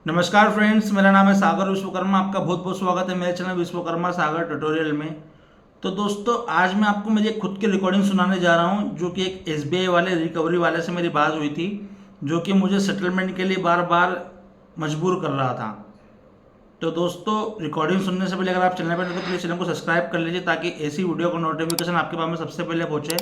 नमस्कार फ्रेंड्स, मेरा नाम है सागर विश्वकर्मा। आपका बहुत बहुत स्वागत है मेरे चैनल विश्वकर्मा सागर ट्यूटोरियल में। तो दोस्तों, आज मैं आपको मेरी एक खुद की रिकॉर्डिंग सुनाने जा रहा हूं, जो कि एक एसबीआई वाले रिकवरी वाले से मेरी बात हुई थी, जो कि मुझे सेटलमेंट के लिए बार बार मजबूर कर रहा था। तो दोस्तों, रिकॉर्डिंग सुनने से पहले अगर आप चैनल पर नए हो तो प्लीज़ चैनल को सब्सक्राइब कर लीजिए, ताकि ऐसी वीडियो का नोटिफिकेशन आपके पास में सबसे पहले पहुंचे।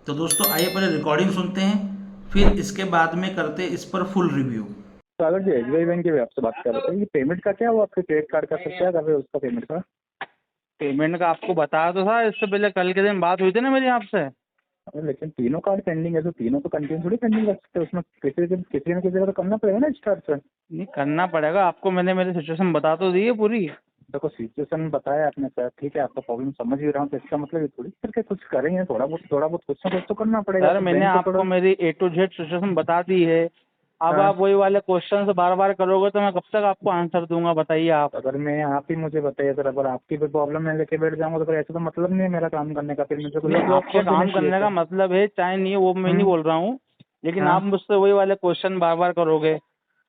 तो दोस्तों, आइए पहले रिकॉर्डिंग सुनते हैं, फिर इसके बाद में करते हैं इस पर फुल रिव्यू। सागर जी, एसबीआई बैंक के आपसे बात कर रहे थे। ये पेमेंट का क्या हुआ? आपके क्रेडिट कार्ड का सर क्या कर रहे हो उसका पेमेंट का? पेमेंट का आपको बताया तो था, इससे पहले कल के दिन बात हुई थी ना मेरी आपसे। अरे लेकिन तीनों कार्ड पेंडिंग है तो तीनों तो कंटिन्यू थोड़ी पेंडिंग रख सकते हो। उसमें किसी न किसी जगह तो करना पड़ेगा ना स्टार्ट से। नहीं करना पड़ेगा आपको, मैंने मेरी सिचुएशन बता तो दी है पूरी। देखो, सिचुएशन बताया आपने सर, ठीक है, आपका प्रॉब्लम समझ भी रहा हूँ, तो इसका मतलब ये थोड़ी करके कुछ करेंगे। थोड़ा बहुत कुछ ना कुछ तो करना पड़ेगा। सर तो मैंने बैंक को आपको थोड़ा। मेरी ए टू जेड सिचुएशन बता दी है। अब हाँ, आप वही वाले क्वेश्चन बार बार करोगे तो मैं कब तक आपको आंसर दूंगा, बताइए आप। अगर मैं आप ही मुझे बताइए सर, अगर आपकी भी प्रॉब्लम में लेके बैठ जाऊंगा तो फिर ऐसा तो मतलब नहीं है मेरा काम करने का। फिर मुझे कुछ नहीं, जवाब आपके और देने काम चाहिए करने का सर। मतलब है चाहे नहीं है, वो मैं नहीं हम्म। बोल रहा हूँ। लेकिन आप हाँ। मुझसे वही वाले क्वेश्चन बार बार करोगे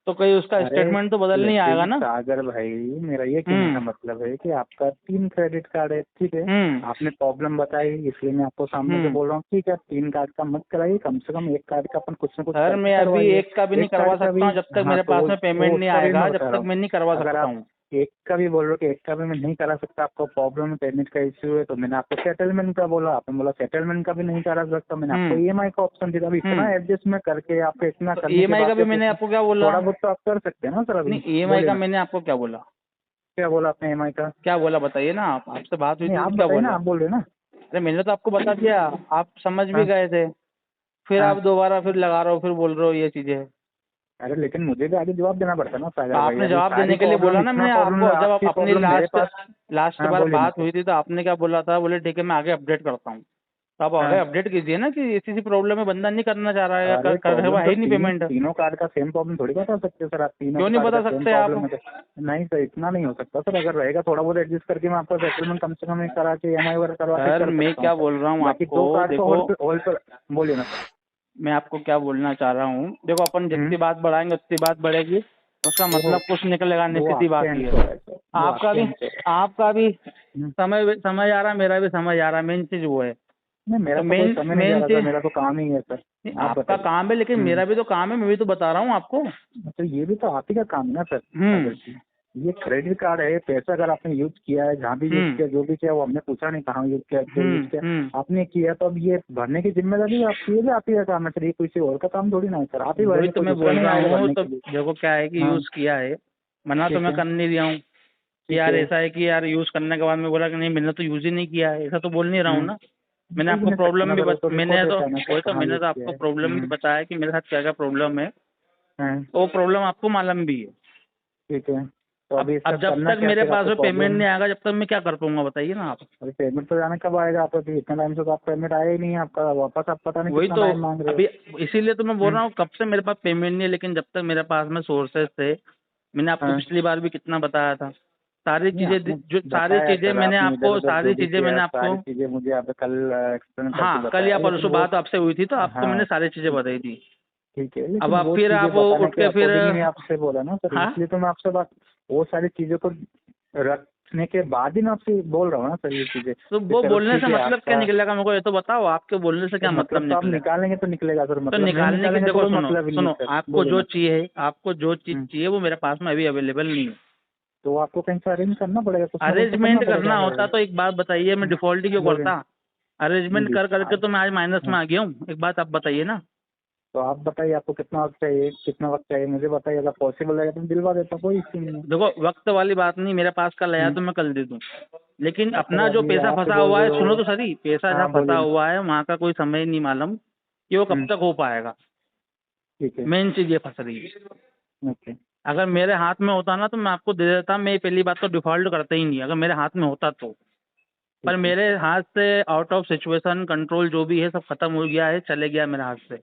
तो कहीं उसका अरे स्टेटमेंट तो बदल नहीं आएगा लेकिन ना। सागर भाई, मेरा ये कहने का हम्म। मतलब है कि आपका 3 क्रेडिट कार्ड है, ठीक है। हम्म। आपने प्रॉब्लम बताई, इसलिए मैं आपको सामने से हम्म। बोल रहा हूँ, ठीक है, 3 कार्ड का मत कराइए, कम से कम एक कार्ड का अपन कुछ ना कुछ सर करके मैं अभी करवाइए। एक का भी नहीं एक करवा कार्ड का सकता भी। हूँ जब तक हाँ, मेरे तो पास में वो पेमेंट नहीं उसका भी मैं आएगा, जब बता रहा तक हूँ। मैं नहीं करवा अगर सकता आप हूँ। एक का भी बोल रहे हो कि एक का भी मैं नहीं करा सकता, आपको प्रॉब्लम है, पेमेंट का इश्यू है, तो मैंने आपको सेटलमेंट का बोला, आपने बोला सेटलमेंट का भी नहीं करा सकता, मैंने आपको हम्म। ईएमआई का ऑप्शन दिया। अभी इतना हम्म। एडजस्टमेंट करके आपको इतना तो करने के ईएमआई बाद का भी भी आप मैंने इतना आपको क्या बोला? थोड़ा बहुत तो आप कर सकते हैं ना सर अभी। नहीं, ईएमआई बोलिए का ना। मैंने आपको क्या बोला? क्या बोला आपने ईएमआई का? क्या बोला बताइए ना, आप आपसे बात हुई नहीं, थी आप तो क्या बताइए ना, बोला? आप बोल रहे हैं ना। अरे मैंने तो आपको बता दिया, आप समझ भी हाँ। गए थे। फिर हाँ। आप दोबारा फिर लगा रहे हो, फिर बोल रहे हो ये चीजें। अरे लेकिन मुझे भी आगे जवाब देना पड़ता है ना तो सागर भाई। आपने अभी जवाब सारी देने के लिए बोला प्रॉब्लम, ना, इतना मैंने प्रॉब्लम, आपको जब आप आपकी अपनी प्रॉब्लम मेरे लास्ट पास। लास्ट हाँ, बार बोलिए ना बात सर। हुई थी तो आपने क्या बोला था? बोले ठीक है मैं आगे अपडेट करता हूँ। तो आप आगे हाँ। अपडेट कीजिए ना कि ऐसी सी प्रॉब्लम है, बंदा नहीं करना चाह रहा है या अरे कर रहे हो प्रॉब्लम है तो ही नहीं पेमेंट। तीनों कार्ड का सेम प्रॉब्लम थोड़ी बता सकते हो सर। आप तीनों क्यों के नहीं कार्ड का बता सेम सकते आप? प्रॉब्लम है तो। नहीं सर, इतना नहीं हो सकता सर। अगर रहेगा थोड़ा बहुत एडजस्ट करके मैं आपका सेटलमेंट कम से कम एक करा के ईएमआई वगैरह करवा के सर कर मैं सकता हूँ क्या सर। बोल रहा हूँ बाकी आपको, 2 कार्ड तो देखो होल पर। बोलिए ना सर। मैं आपको क्या बोलना चाह रहा हूँ, देखो अपन हम्म। जितनी बात बढ़ाएंगे उतनी बात बढ़ेगी। उसका वो मतलब कुछ निकलेगा नहीं, वो सीधी आपके बात एंड ही है। से हो रहा है सर, वो आपका आपके भी एंड से हो रहा आपका भी है। समझ समझ आ रहा है, मेरा भी समझ आ रहा है, मेन चीज वो है। नहीं, मेरा तो तो कोई मेन समय नहीं जा मेन रहा सर, चीज मेरा तो काम ही है सर। आप आपका बताइए। काम है, लेकिन मेरा भी तो काम है, मैं भी तो बता रहा हूँ आपको। तो ये भी तो आप ही का काम है ना सर सागर हम्म। जी। ये क्रेडिट कार्ड है, पैसा अगर आपने यूज किया है, जहाँ भी यूज हम्म। किया, जो भी किया, वो हमने पूछा नहीं कहाँ यूज किया, जो यूज किया हम्म। आपने किया, तो अब ये भरने की जिम्मेदारी भी आपकी है, भी आप ही का काम है सर। ये किसी और का काम थोड़ी ना है सर, आप ही वही भरेंगे, तो कोई मैं दूसरा बोल नहीं रहा आएगा हूँ, भरने तो के लिए। देखो क्या है कि हाँ। यूज किया है। मना तो ठीक मैं है। कर नहीं रहा हूँ कि ठीक यार है। ऐसा है कि यार यूज करने के बाद मैं बोला कि नहीं मैंने तो यूज ही नहीं किया है, ऐसा तो बोल नहीं रहा हूँ ना। मैंने बोल भी आपको नहीं सकते ना प्रॉब्लम भी सर, वो तो मैंने रिकॉर्ड तो रहता है ना सर, वही तो कहाँ मैंने यूज तो किया आपको है। प्रॉब्लम भी बताया कि मेरे साथ क्या क्या प्रॉब्लम है। हाँ। वो प्रॉब्लम आपको मालूम भी है। ठीक है। तो अब अभी इसका अब जब करना तक क्या मेरे फिर पास आपको में पेमेंट प्रॉब्लम? नहीं आएगा, जब तक मैं क्या कर पाऊंगा बताइए ना आप। अभी पेमेंट तो जाने कब आएगा? आप अभी इतना टाइम से तो आप पेमेंट आया ही नहीं है आपका वापस, आप पता नहीं वही कितना तो टाइम मांग रहे हो। अभी इसीलिए तो मैं बोल हम्म। रहा हूँ कब से मेरे पास पेमेंट नहीं है, लेकिन जब तक मेरे पास में सोर्सेस थे। मैंने आपको हाँ। पिछली बार भी कितना बताया था। नहीं, आपने सारी बताया चीजें सर, मैंने आपने इधर आपको उधर जो सारी भी चीजें किया मैंने सारी आपको चीजें मुझे आप कल एक्सप्लेन करके हाँ, कल या बताया, लेकिन परसों वो। बात आपसे हुई थी तो आपको मैंने हाँ। सारी चीजें ठीक। बताई थी। ठीक है, अब लेकिन आप वो फिर चीजें आप बताने उठ के के फिर अकॉर्डिंग ही मैं आपसे बोला ना सर, हाँ। इसलिए तो मैं आपसे बात, वो सारी चीजों को रखने के बाद ही मैं आपसे बोल रहा हूँ ना सर, ये चीजें तो कि वो चलो बोलने से ठीक है मतलब क्या आपका। निकलेगा मेरे को ये तो बताओ, आपके बोलने से तो क्या मतलब मतलब तो आप निकलेगा? निकालेंगे तो निकलेगा सर, तो मतलब नहीं निकालने की निकालेंगे तो देखो, कोई सुनो मतलब ही नहीं सुनो, सर। आपको बोले जो ना। चाहिए, आपको जो चीज हम्म। चाहिए वो मेरे पास में अभी अवेलेबल नहीं है। तो आपको कहीं से अरेंज करना पड़ेगा, कुछ ना कुछ तो करना अरेंजमेंट पड़ेगा करना सर। होता तो एक बात बताइए, मैं डिफॉल्ट ही क्यों बोले। करता? अरेंजमेंट जी। कर करके तो मैं आज माइनस हाँ। में आ गया हूँ, एक बात आप बताइए ना। तो आप बताइए, आपको कितना वक्त चाहिए, कितना वक्त चाहिए मुझे बताइए, अगर पॉसिबल है तो मैं दिलवा देता हूँ, कोई इश्यू नहीं है। देखो वक्त वाली बात नहीं, मेरे पास कल आया हम्म। तो मैं कल दे दूँ। लेकिन सर अपना जो अभी पैसा आप ही फंसा बोल हुआ रहे है, हो। सुनो तो सही, पैसा जहाँ हाँ, फंसा बोलिए ना। हुआ है वहाँ का कोई समय नहीं मालूम कि वो कब हम्म। तक हो पाएगा। ठीक है। मेन चीज ये फंस रही है। ओके। अगर मेरे हाथ में होता ना तो मैं आपको दे देता, मैं पहली बात तो डिफॉल्ट करता ही नहीं अगर मेरे हाथ में होता तो। पर ठीक है। मेरे हाथ से आउट ऑफ सिचुएशन कंट्रोल जो भी है सब खत्म हो गया है, चले गया मेरे हाथ से।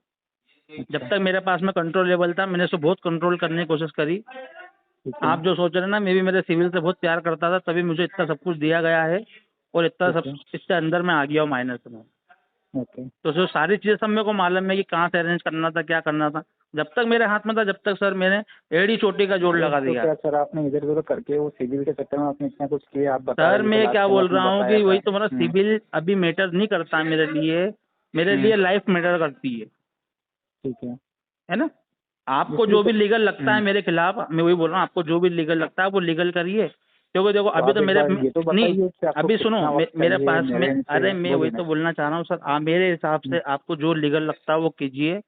जब अच्छा। तक मेरे पास में कंट्रोल लेवल था मैंने उसको बहुत कंट्रोल करने की कोशिश करी। ठीक है। आप जो सोच रहे हैं ना, मैं भी मेरे सिविल से बहुत प्यार करता था, तभी मुझे इतना सब कुछ दिया गया है। और इतना ठीक सब है। इससे अंदर में आ गया हूँ माइनस में। ओके। तो जो सारी चीज़ें सब मेरे को मालूम है कि कहाँ से अरेंज करना था, क्या करना था। जब तक मेरे हाथ में था जब तक सर मैंने एड़ी चोटी का जोड़ लगा तो दिया। क्या सर आपने इधर उधर करके वो सिविल के चक्कर में आपने इतना कुछ किया, आप बता सर रहे मैं थे क्या लास्ट बोल टाइम रहा आपने हूँ बताया कि वही था। तो मेरा सिविल अभी मैटर नहीं करता मेरे लिए लाइफ मैटर करती ठीक है। है ना। आपको इसलिए जो भी तो लीगल लगता है मेरे खिलाफ, मैं वही बोल रहा हूँ, आपको जो भी लीगल लगता है वो लीगल करिए, क्योंकि देखो तो अभी आप तो एक मेरे बार ये तो नहीं, बताइए कि आपको अभी सुनो कितना वक्त मेरे चाहिए पास में, मेरे end से, अरे मैं वही बोलिए तो ना। बोलना चाह रहा हूँ सर, आप मेरे हिसाब से आपको जो लीगल लगता है वो कीजिए,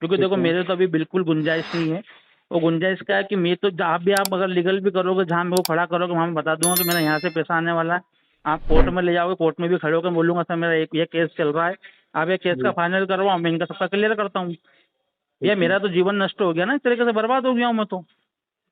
क्योंकि ठीक देखो है। मेरे तो अभी बिल्कुल गुंजाइश नहीं है। वो गुंजाइश क्या है कि मैं तो जहाँ भी आप अगर लीगल भी करोगे, जहाँ मेरे को खड़ा करोगे वहाँ मैं बता दूंगा कि मेरा यहाँ से पैसा आने वाला है। आप कोर्ट में ले जाओगे, कोर्ट में भी खड़े होकर बोलूंगा सर मेरा एक ये केस चल रहा है, आप ये केस का जी फाइनल करवाओ, मैं इनका सबका क्लियर करता हूँ। ये ठीक है। मेरा तो जीवन नष्ट हो गया ना, इस तरीके से बर्बाद हो गया हूँ मैं तो।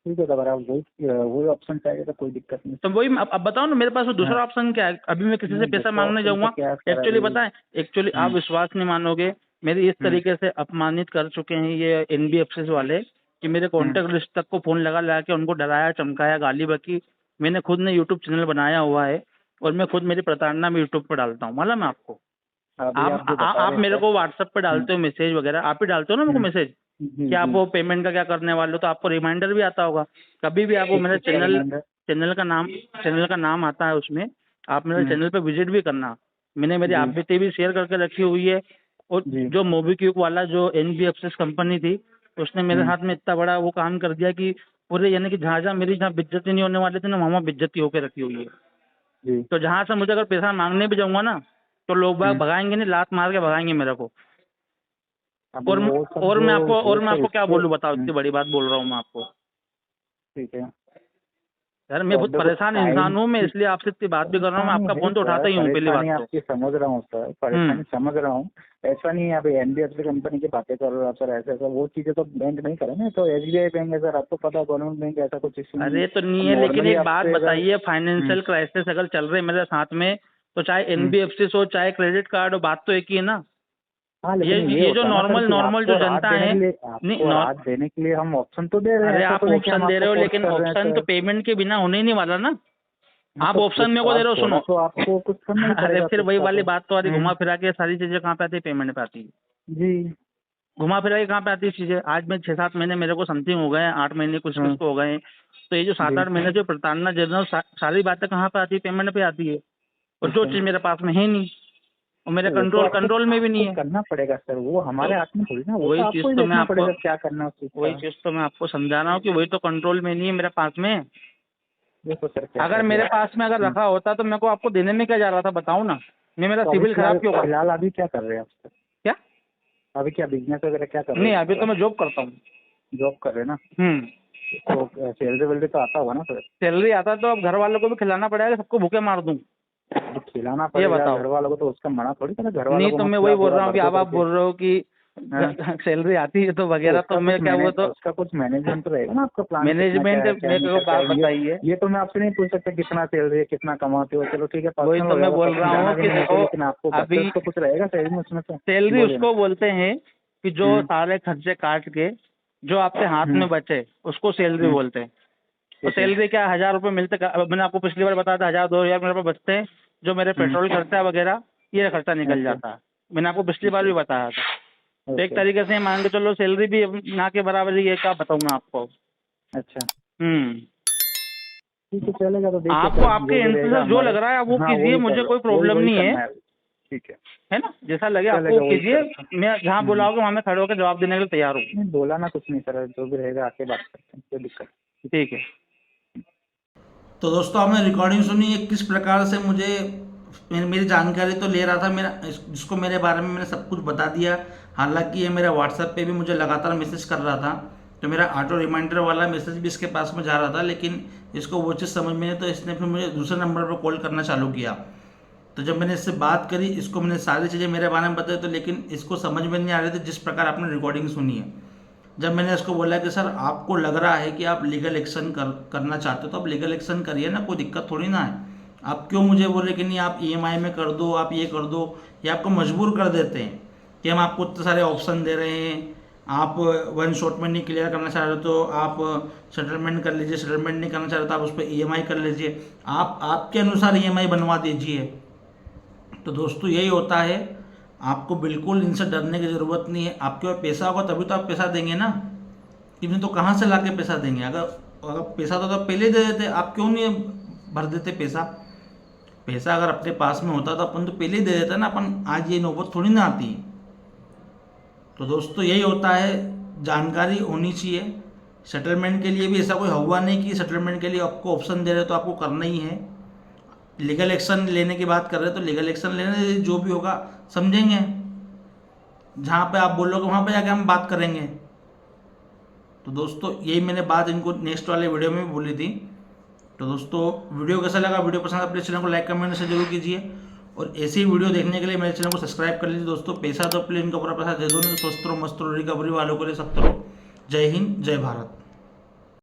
ठीक है, तो अगर आप वही ऑप्शन चाहिए तो कोई दिक्कत नहीं। तो वही अब बताओ ना, मेरे पास तो दूसरा हाँ, ऑप्शन क्या है, अभी मैं किसी से नहीं पैसा दूसरा मांगने ऑप्शन तो जाऊंगा। क्या है सर एक्चुअली अभी। पता है, एक्चुअली आप विश्वास नहीं मानोगे, मेरे इस हम्म, तरीके से अपमानित कर चुके हैं ये एनबीएफसी वाले कि मेरे हम्म, कॉन्टैक्ट लिस्ट तक को फोन लगा लगा के उनको डराया चमकाया गाली बकी। मैंने खुद ने यूट्यूब चैनल बनाया हुआ है और मैं खुद मेरी प्रताड़ना में यूट्यूब पर डालता हूँ, मालूम है आपको। अभी आप जो बता आप रहे मेरे हैं को व्हाट्सएप पे सर। डालते हो मैसेज वगैरह, आप ही डालते हो ना मेरे को मैसेज जी कि आप जी। वो पेमेंट का क्या करने वाले हो, तो आपको रिमाइंडर भी आता होगा। कभी भी आपको किस मेरा चीज का रिमाइंडर? चैनल का नाम आता है उसमें, आप मेरे हम्म, चैनल पे विजिट भी करना। मैंने मेरी जी आप भी शेयर करके रखी हुई है। और जी। जो मोबीक्विक वाला जो एनबीएफसी कंपनी थी, उसने मेरे हम्म, हाथ में इतना बड़ा वो काम कर दिया कि पूरे यानी कि जहाँ जहाँ मेरी जहाँ बेइज्जती नहीं होने वाली थी ना, वहाँ बेइज्जती होकर रखी हुई है। जी। तो जहाँ से मुझे अगर पैसा मांगने भी जाऊंगा ना, तो लोग बाग हम्म, भगाएंगे नहीं, लात मार के भगाएंगे मेरे को। अभी वो सब जो है और मैं तो आपको क्या उसके बोलूं, बताओ, इतनी बड़ी बात बोल रहा हूँ मैं आपको। ठीक है। यार मैं तो अब बहुत देखो परेशान टाइम इंसान हूँ, मैं की इसलिए आपसे इतनी बात भी कर रहा हूँ। मैं परेशानी आपका है फोन तो सर, उठाता ही हूँ, पहली बात परेशानी तो। आपकी समझ रहा हूँ सर, हम्म। परेशानी समझ रहा हूँ। ऐसा नहीं है, अभी एनबीएफसी कंपनी की बातें कर रहे हो आप सर, ऐसा ऐसा वो चीजें तो बैंक नहीं करे ना, तो एसबीआई बैंक है सर, आपको पता है गवर्नमेंट बैंक, ऐसा कुछ इश्यू नहीं है। अरे तो नहीं अब है, लेकिन नॉर्मली एक बात आपसे अगर बताइए, फाइनेंशियल क्राइसिस अगर चल रहे मेरे साथ में, तो चाहे हम्म, एनबीएफसी हो चाहे क्रेडिट कार्ड हो, बात तो एक ही है ना। हाँ लेकिन ये ये जो होता है ना सर नॉर्मल कि नॉर्मल जो आपको राहत जनता देने है, के लिए, नहीं आपको राहत देने के लिए हम ऑप्शन तो दे रहे हैं, अरे ऐसा आप तो नहीं कि हम ऑप्शन दे रहे आपको हो, फोर्स लेकिन कर रहे हैं ऑप्शन तो सर। पेमेंट के बिना होने ही नहीं वाला ना। हाँ आप तो ऑप्शन कुछ मेरे को दे आप रहे हो, थोड़ा सुनो। तो आपको कुछ करना ही अरे पड़ेगा फिर फिर वही उसका वाली तो। बात तो आ रही, घुमा फिरा के सारी चीजें कहाँ पे आती है, पेमेंट पे आती है। जी। घुमा फिरा के कहाँ पे आती है चीजें, आज में 6-7 महीने मेरे को समथिंग हो गए हैं, 8 महीने कुछ कुछ हाँ को हो गए हैं। तो ये जो जी 7-8 महीने जो प्रताड़ना दे रहा हूँ, सारी बातें कहाँ पे आती है, पेमेंट पे आती है। और ठीक जो है। चीज मेरे पास में है नहीं, और मेरे तो वो तो आपको कंट्रोल में भी आपको नहीं है। करना पड़ेगा सर, वो तो हमारे हाथ में थोड़ी ना, वो तो वही आपको चीज ही तो मैं देखना आपको पड़ेगा क्या करना है उस चीज वही का। चीज तो मैं आपको समझा रहा हूँ कि वही तो कंट्रोल में नहीं है मेरे पास में। देखो सर क्या अगर करिए मेरे आप। पास में अगर रखा होता तो मेरे को आपको देने में क्या जा रहा था, बताओ ना। मैं मेरा तो अभी सिविल फिलहाल खराब क्यों कर, फिलहाल अभी क्या कर रहे हैं आप सर? क्या? अभी क्या बिजनेस वगैरह क्या कर रहे नहीं, हैं अभी सर तो आप? मैं जॉब करता हूँ। जॉब कर रहे हैं ना? हम्म। तो सैलरी वैलरी तो आता होगा ना सर? सैलरी आता तो अब घर वालों को भी खिलाना पड़ेगा, सबको भूखे मार दूं। तो खिलाना ये पड़ेगा बताओ। घर वालों को, तो उसका मना थोड़ी करना, घर वालों नहीं को तो मत मैं वही खिला बोल पूरा रहा हूँ भर कि दो अब आप करके। बोल रहे हो कि हाँ सैलरी आती है तो तो वगैरह, तो मैं क्या वो तो उसका कुछ मैनेजमेंट तो रहेगा ना आपका, प्लान कितना मैनेजमेंट, क्या है क्या मेरे नहीं को करता बात है बताइए। ये तो मैं आपसे नहीं पूछ सकता कितना सैलरी है कितना कमाते हो, चलो ठीक है वही पर्सनल तो हो मैं जाएगा, बोल पर्सनल रहा जाना हूँ भी कि नहीं है, देखो, लेकिन आपको अभी बचत तो कुछ रहेगा सैलरी में उसमें से। सैलरी बोलिए ना। उसको बोलते हैं कि जो सारे खर्चे काट के जो आपके हाथ हम्म, में बचे उसको सैलरी हम्म, बोलते हैं। तो ठीक है। सैलरी क्या 1000 रुपये मिलते, अब मैंने आपको पिछली बार बताया था 1000-2000 मेरे पास बचते हैं, जो मेरे हम्म, पेट्रोल खर्चा वगैरह ये खर्चा निकल अच्छा जाता है। मैंने आपको पिछली बार अच्छा भी बताया था। तो एक ओके। तरीके से मान के चलो सैलरी भी अब ना के बराबर ही है, क्या बताऊँ मैं आपको। अच्छा हम्म। ठीक है चलेगा, तो देखिए आपको सर आपके जो भी एंड रहेगा से जो हमारे। लग रहा है आप वो हाँ कीजिए, वही कर मुझे रहा कोई हूँ, वही प्रॉब्लम वही नहीं करना है। ठीक है ना, जैसा लगे आपको वो चलेगा, वही कीजिए। करता हूँ। मैं जहाँ हम्म, बुलाओगे वहाँ मैं खड़े होकर जवाब देने के लिए तैयार हूँ। नहीं बोला ना कुछ नहीं सर, जो भी रहेगा आके बात करते हैं, कोई दिक्कत ठीक है। तो दोस्तों आपने रिकॉर्डिंग सुनी है किस प्रकार से मुझे मेरी जानकारी तो ले रहा था, जिसको मेरे बारे में मैंने सब कुछ बता दिया। हालांकि ये मेरा व्हाट्सएप पे भी मुझे लगातार मैसेज कर रहा था, तो मेरा ऑटो रिमाइंडर वाला मैसेज भी इसके पास में जा रहा था, लेकिन इसको वो चीज़ समझ में नहीं, तो इसने फिर मुझे दूसरे नंबर पर कॉल करना चालू किया। तो जब मैंने इससे बात करी, इसको मैंने सारी चीज़ें मेरे बारे में बताई, तो लेकिन इसको समझ में नहीं आ रही थी जिस प्रकार आपने रिकॉर्डिंग सुनी है। जब मैंने इसको बोला कि सर आपको लग रहा है कि आप लीगल एक्शन करना चाहते हो तो आप लीगल एक्शन करिए ना, कोई दिक्कत थोड़ी ना है। आप क्यों मुझे बोल रहे कि नहीं आप ईएमआई में कर दो, आप ये कर दो, ये आपको मजबूर कर देते हैं कि हम आपको इतने सारे ऑप्शन दे रहे हैं, आप वन शॉट में नहीं क्लियर करना चाह रहे तो आप सेटलमेंट कर लीजिए, सेटलमेंट नहीं करना चाह रहे तो आप उस पर ईएमआई कर लीजिए, आप आपके अनुसार ईएमआई बनवा दीजिए। तो दोस्तों यही होता है, आपको बिल्कुल इनसे डरने की ज़रूरत नहीं है। आपके पास पैसा होगा तभी तो आप पैसा देंगे ना, इन्हें तो कहाँ से ला के पैसा देंगे। अगर अगर पैसा तो पहले ही दे देते, आप क्यों नहीं भर देते पैसा। पैसा अगर अपने पास में होता तो अपन तो पहले ही दे देते ना, अपन आज ये नौबत थोड़ी ना आती। तो दोस्तों यही होता है, जानकारी होनी चाहिए। सेटलमेंट के लिए भी ऐसा कोई हुआ नहीं कि सेटलमेंट के लिए आपको ऑप्शन दे रहे तो आपको करना ही है। लीगल एक्शन लेने की बात कर रहे हैं तो लीगल एक्शन लेने, जो भी होगा समझेंगे, जहाँ पे आप बोलोगे वहाँ पे जाके हम बात करेंगे। तो दोस्तों यही मैंने बात इनको नेक्स्ट वाले वीडियो में भी बोली थी। तो दोस्तों वीडियो कैसा लगा, वीडियो पसंद अपने चैनल को लाइक कमेंट से जरूर कीजिए, और ऐसी ही वीडियो देखने के लिए मेरे चैनल को सब्सक्राइब कर लीजिए। दोस्तों पैसा तो प्लेन का पूरा पैसा दे दो, नहीं तो स्वस्थ रहो, मस्त रहो, रिकवरी वालों के लिए सख्त रहो। जय हिंद, जय भारत।